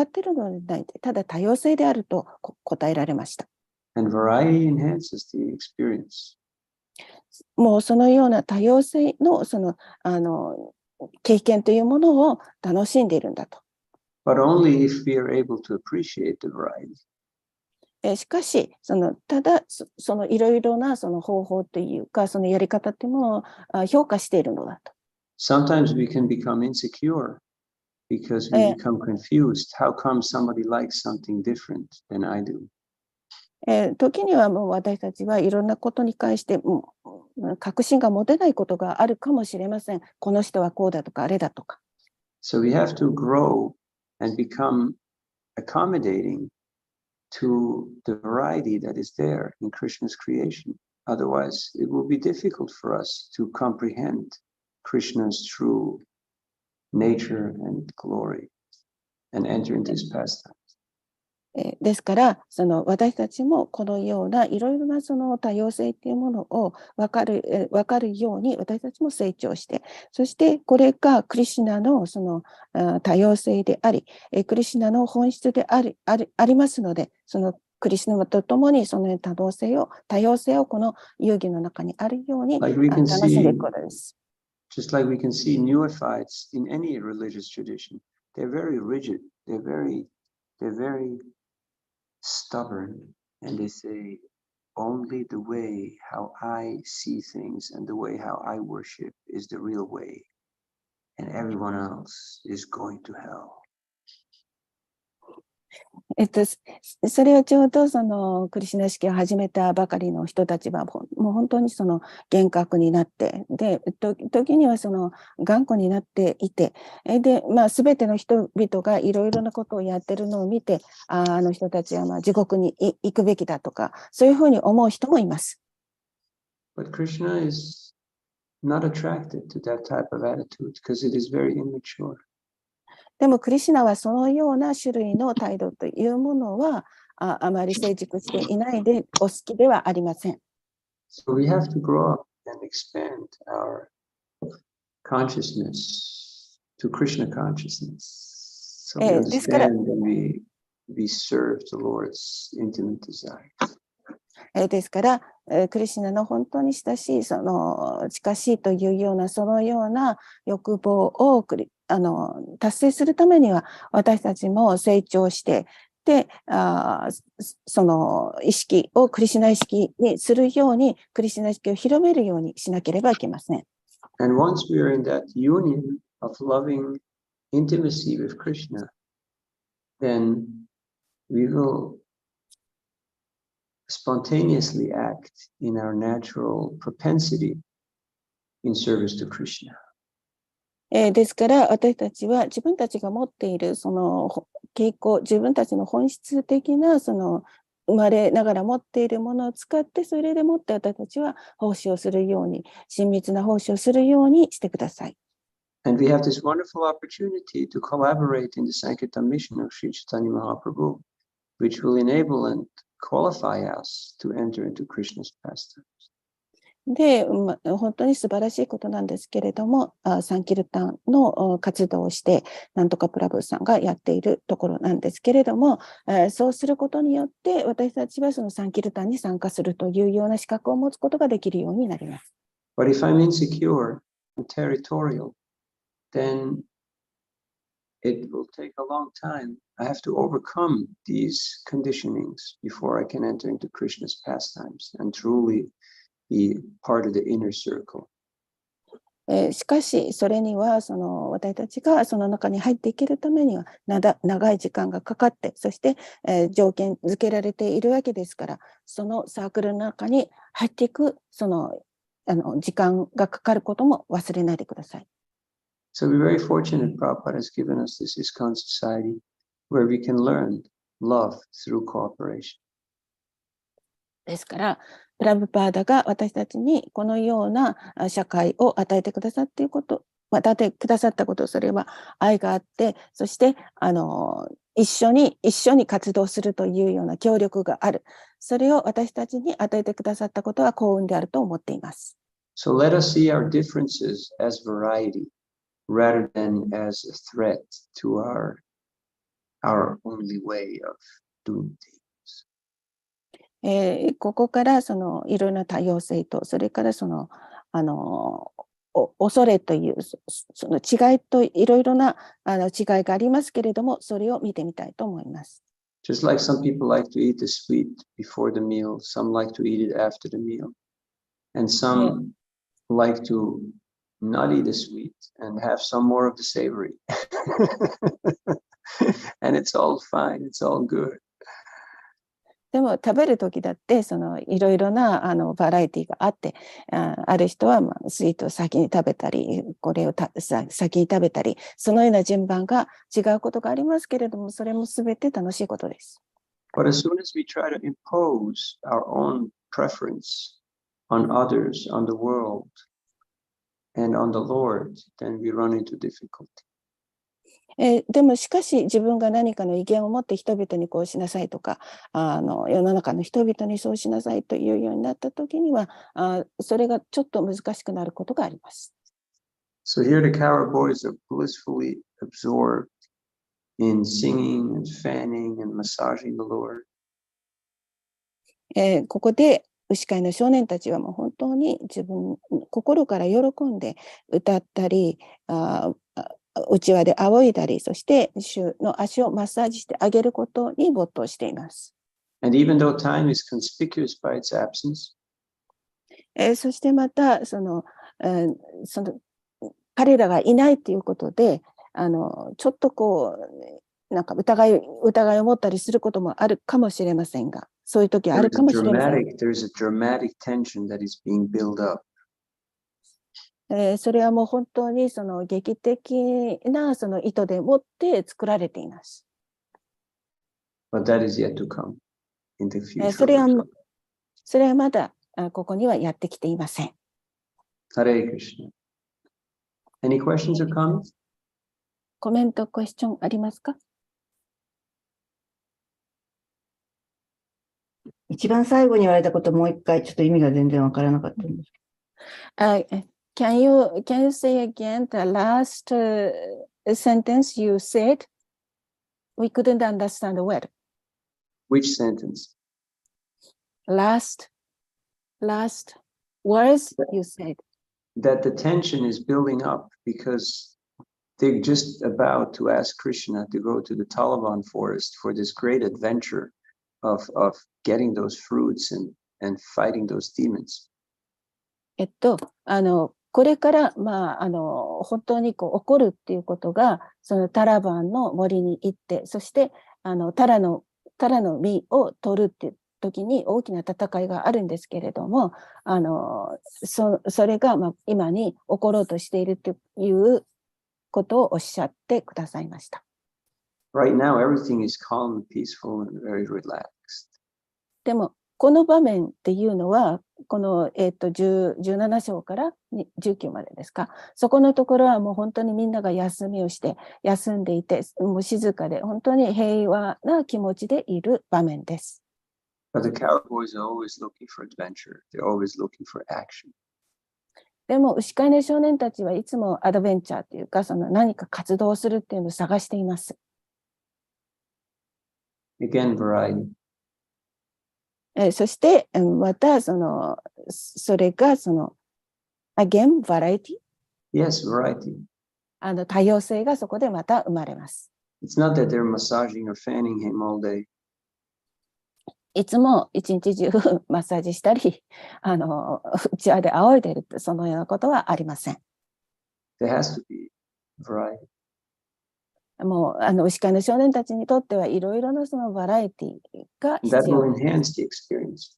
っているのではない、ただ多様性であると答えられました。And variety enhances the experience. もうそのような多様性の経験というものを楽しんでいるんだと。But only if we are able to appreciate the variety. しかし、ただいろいろな方法というか、そのやり方というものを評価しているのだと。Sometimes we can become insecure because we become confused. How come somebody likes something different than I do? 時にはもう私たちはいろんなことに関して確信が持てないことがあるかもしれません。この人はこうだとかあれだとか。So we have to grow and become accommodating to the variety that is there in Krishna's creation. Otherwise, it will be difficult for us to comprehend Krishna's true nature and glory and enter into his pastime. ですから私たちもこのようないろいろな多様性というものを分かるように私たちも成長して、そしてこれがクリシュナの多様性であり、クリシュナの本質でありますので、クリシュナとともにその多様性をこの遊戯の中にあるように楽しんでいくことです。Just like we can see neophytes in any religious tradition, they're very rigid, they're very stubborn, and they say only the way how I see things and the way how I worship is the real way, and everyone else is going to hell. それをちょうどクリシュナ式を始めたばかりの人たちはもう本当に厳格になって、で時には頑固になっていて、で全ての人々がいろいろなことをやってるのを見て、あの人たちは地獄に行くべきだとか、そういうふうに思う人もいます。But Krishna is not attracted to that type of attitude because it is very immature. でもクリシュナはそのような種類の態度というものはあまり成熟していないでお好きではありません。So we have to grow up and expand our consciousness to Krishna consciousness. So we understand and we serve the Lord's intimate desires. ですから、クリシュナの本当に親しい、近しいというような、そのような欲望を達成するためには、私たちも成長して、で、その意識をクリシュナ意識にするように、クリシュナ意識を広めるようにしなければいけません。And once we are in that union of loving intimacy with Krishna, then we will spontaneously act in our natural propensity in service to Krishna. ですから私たちは自分たちが持っているその傾向、自分たちの本質的なその生まれながら持っているものを使って、それでもって私たちは奉仕をするように、親密な奉仕をするようにしてください。And we have this wonderful opportunity to collaborate in the Sankirtan mission of Sri Chaitanya Mahaprabhu, which will enable and qualify us to enter into Krishna's pastimes. で、本当に素晴らしいことなんですけれども、サンキルタンの活動をして、なんとかプラブーさんがやっているところなんですけれども、そうすることによって、私たちはそのサンキルタンに参加するというような資格を持つことができるようになります。But if I'm insecure and territorial, then it will take a long time. I have to overcome these conditionings before I can enter into Krishna's pastimes and truly be part of the inner circle. しかし、それには私たちがその中に入っていけるためには長い時間がかかって、そして、条件付けられているわけですから、そのサークルの中に入っていく時間がかかることも忘れないでください。So we're very fortunate Prabhupada has given us this ISKCON society where we can learn love through cooperation. ですから、プラブパーダが私たちにこのような社会を与えてくださっていること、与えてくださったこと、それは愛があって、そして一緒に活動するというような協力がある。それを私たちに与えてくださったことは幸運であると思っています。So let us see our differences as variety rather than as a threat to our only way of doing things. ここからいろいろな多様性と、それから恐れというその違いといろいろな違いがありますけれども、それを見てみたいと思います。Just like some people like to eat the sweet before the meal, some like to eat it after the meal, and some like to not eat the sweet and have some more of the savory. And it's all fine, it's all good. でも食べる時だっていろいろなバラエティがあって、ある人はスイートを先に食べたり、これを先に食べたり、そのような順番が違うことがありますけれども、それもすべて楽しいことです。But as soon as we try to impose our own preference on others, on the world, and on the Lord, then we run into difficulty. でもしかし自分が何かの威厳を持って人々にこうしなさいとか、世の中の人々にそうしなさいというようになった時には、それがちょっと難しくなることがあります。So here the cowherd boys are blissfully absorbed in singing and fanning and massaging the Lord. ここで牛飼いの少年たちはもう本当に心から喜んで歌ったり、うちわで仰いだり、そして主の足をマッサージしてあげることに没頭しています。And even though time is conspicuous by its absence, そしてまた彼らがいないということで、ちょっとこうなんか疑いを持ったりすることもあるかもしれませんが、そういう時はあるかもしれません。there's a dramatic tension that is being built up. それはもう本当に劇的な意図でもって作られています。But that is yet to come in the future. それはまだここにはやってきていません。Hare Krishna. Any questions or comments? コメント、クエスチョンありますか？一番最後に言われたこともう一回ちょっと意味が全然わからなかったんです。Can you say again the last sentence you said? We couldn't understand the word. Which sentence? last words you said. That the tension is building up because they're just about to ask Krishna to go to the Taliban forest for this great adventure of getting those fruits and fighting those demons. これから、本当に起こるっていうことが、そのタラバンの森に行って、そして、タラの実を取るっていう時に大きな戦いがあるんですけれども、それが、今に起ころうとしているということをおっしゃってくださいました。Right now, everything is calm and peaceful and very relaxed. でも、この場面っていうのは、この、17章から19までですか。そこのところはもう本当にみんなが休みをして、休んでいて、もう静かで、本当に平和な気持ちでいる場面です。But the cowboys are always looking for adventure. They're always looking for action. でも、牛飼いの少年たちはいつもアドベンチャーというか、その何か活動するっていうのを探しています。Again, variety. そして、また、それが、again, variety? Yes, variety. 多様性がそこでまた生まれます。It's not that they're massaging or fanning him all day. いつも一日中マッサージしたり、うちわで仰いでいるって、そのようなことはありません。There has to be variety. もう、牛飼いの少年たちにとってはいろいろなそのバラエティが That 必 will 要。enhance the experience.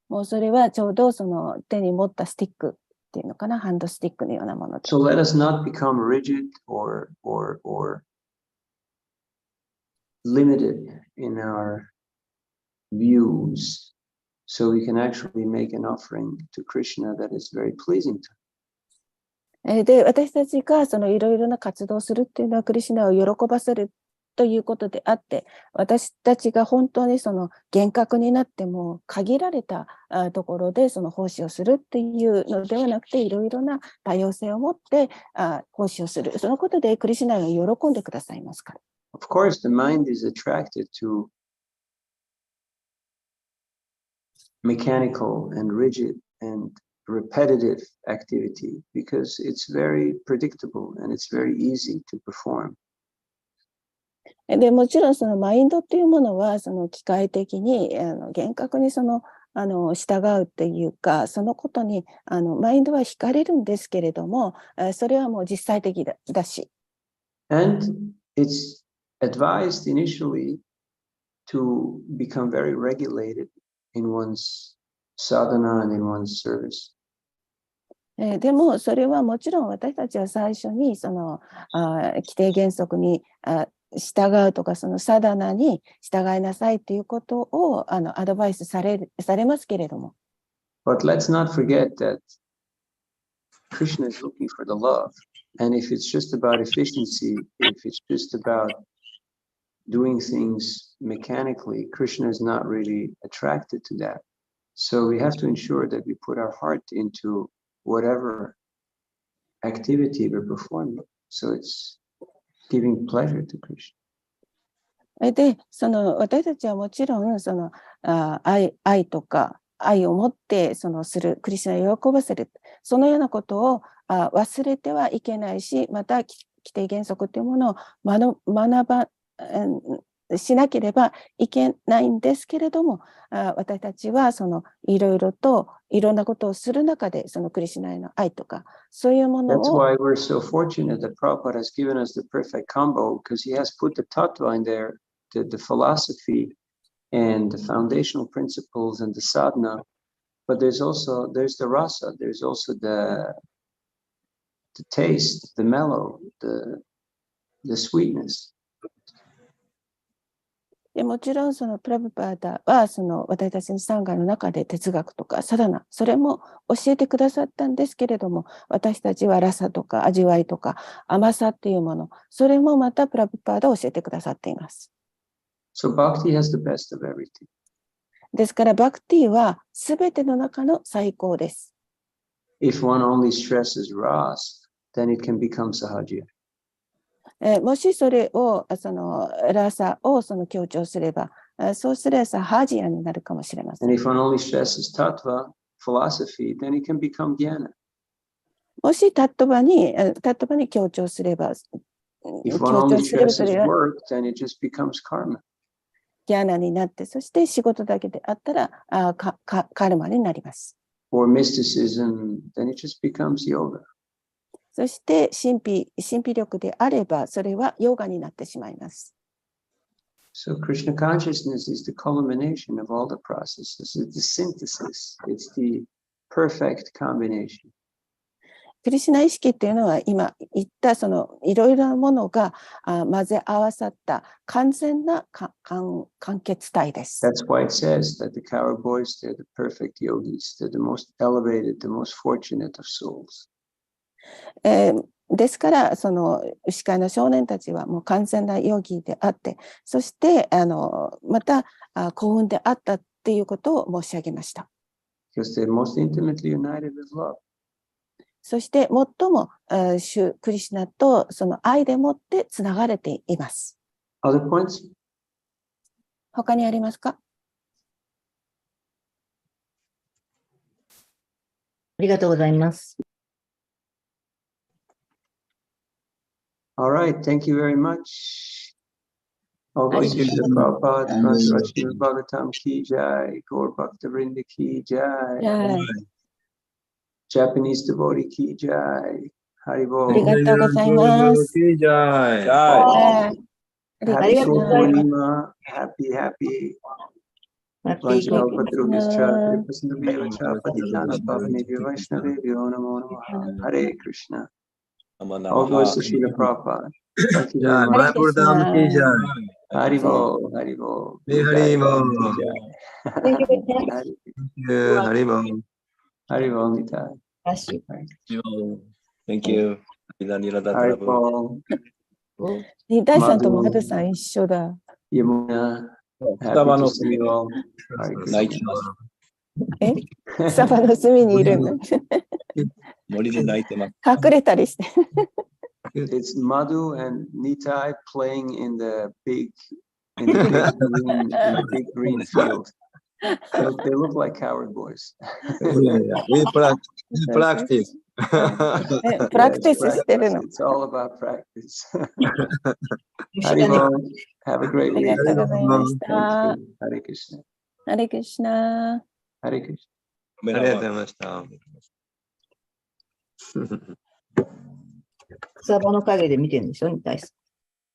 もうそれはちょうどその手に持ったスティックっていうのかな、ハンドスティックのようなもので。So let us not become rigid or limited in our views, so we can actually make an offering to Krishna that is very pleasing to him. で、私たちがそのいろいろな活動をするっていうのはクリシュナを喜ばせるということであって、私たちが本当にその厳格になっても限られたところでその奉仕をするっていうのではなくて、いろいろな多様性を持って奉仕をする。そのことでクリシュナが喜んでくださいますから。Of course, the mind is attracted to mechanical and rigid and repetitive activity because it's very predictable and it's very easy to perform. でもちろんそのマインドっていうものはその機械的に厳格にその従うっていうか、そのことにマインドは惹かれるんですけれども、それはもう実際的だし。And it's advised initially to become very regulated in one's sadhana and in one's service. でもそれはもちろん私たちは最初にその規定原則に従うとか、そのサダナに従いなさいということをアドバイスされますけれども。But let's not forget that Krishna is looking for the love. And if it's just about efficiency, if it's just about doing things mechanically, Krishna is not really attracted to that. So we have to ensure that we put our heart into whatever activity we're performing. So it's giving pleasure to Krishna. で、その私たちはもちろんその愛とか愛を持ってそのするクリスナを喜ばせる、そのようなことを忘れてはいけないし、また規定原則というものをしなければいけないんですけれども、私たちはそのいろんなことをする中でそのクリシュナへの愛とかそういうものを。That's why we're so fortunate that Prabhupada has given us the perfect combo, because he has put the tattva in there, the philosophy and the foundational principles and the sadhana. But there's the rasa, there's also the taste, the mellow, the sweetness. でもちろんそのプラブパーダはその私たちのサンガの中で哲学とかサダナ、それも教えてくださったんですけれども、私たちはラサとか味わいとか甘さっていうもの、それもまたプラブパーダを教えてくださっています。So Bhakti has the best of everything. ですからバクティはすべての中の最高です。If one only stresses ras, then it can become sahajya. もしそれをそのラサをその強調すれば、そうすればサハジアになるかもしれません。And if one only stresses tattva philosophy, then it can become jnana. もしタットバに強調すれば、 If 強 one 調 only すればそ stresses れが work, then it just becomes karma. ギャーナになって、そして仕事だけであったらカルマになります。Or mysticism, then it just becomes yoga. そして神秘力であれば、それはヨガになってしまいます。So Krishna consciousness is the culmination of all the processes. It's the synthesis. It's the perfect combination. クリシュナ意識っていうのは今言ったそのいろいろなものが混ぜ合わさった完全な完結体です。That's why it says that the coward boys, they're the perfect yogis. They're the most elevated, the most fortunate of souls. ですからその牛飼いの少年たちはもう完全なヨギであって、そしてまた幸運であったっていうことを申し上げました。Because they're most intimately united with love. そして最も主クリシュナとその愛でもってつながれています。Other points? 他にありますか？ありがとうございます。All right, thank you very much. All Thank goes you. to Srila Prabhupada, Srila Bhagavatam Ki Jai, Gaur Bhakta Vrinda Ki Jai, Japanese devotee Ki Jai, あり Haribo. がとうございます。Happy Purnima, happy. ハッピー Vanchakalpatarubhyascha, Kripasindubhyevacha, Patitana Pavanebhyo Vaishnavebhyo Namo Namaha. Hare Krishna. All goes to Srila Prabhupada. Thank you very much. Haribo, Haribo. Haribo, Nitai. Thank you. Nirada, Haribo. 二代さんとマルさん一緒だ。Yamuna. スタバ Happy の to see you all. Hare 泣いて Krishna. ます。スタバの隅にいるの。森で泣いてます。隠れたりして。It's Madhu and Nitai playing in the big green field. They look like coward boys. We practice. プラクティスしてるの。It's all about practice. Haribo, have a great あり week. がとうございまし Thank た。 you. Hare Krishna. ハレクリシュナ。 Hare Krishna. ありがとうございました。草場の陰で見てるんでしょ、に対して。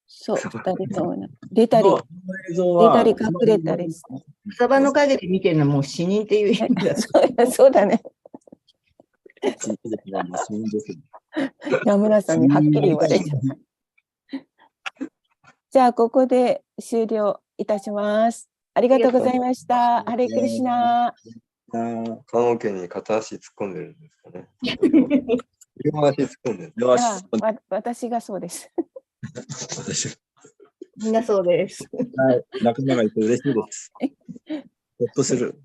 そう、二人ともね出たり隠れたりして。草場の陰で見てるのはもう死人っていう意味だ。そうだね。山村さんにはっきり言われちゃう。じゃあ、ここで終了いたします。ありがとうございました。ハレクリシュナ。棺桶に片足突っ込んでるんですかね。両足突っ込んでる。私がそうです。みんなそうです。はい、仲間がいて嬉しいです。ほっとする。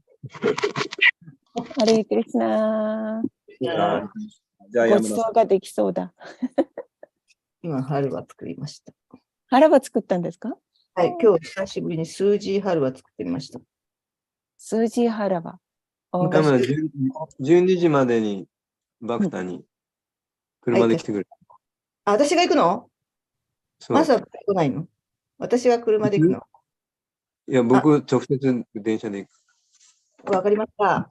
ハレクリシュナ。じゃあ、ごちそうができそうだ。今、春は作りました。春は作ったんですか？はい、今日久しぶりに数字春は作ってみました。数字春は。12時までにバクタに車で来てくれ。あ、私が行くの？朝来ないの？私が車で行くの？いや、僕、直接電車で行く。わかりました。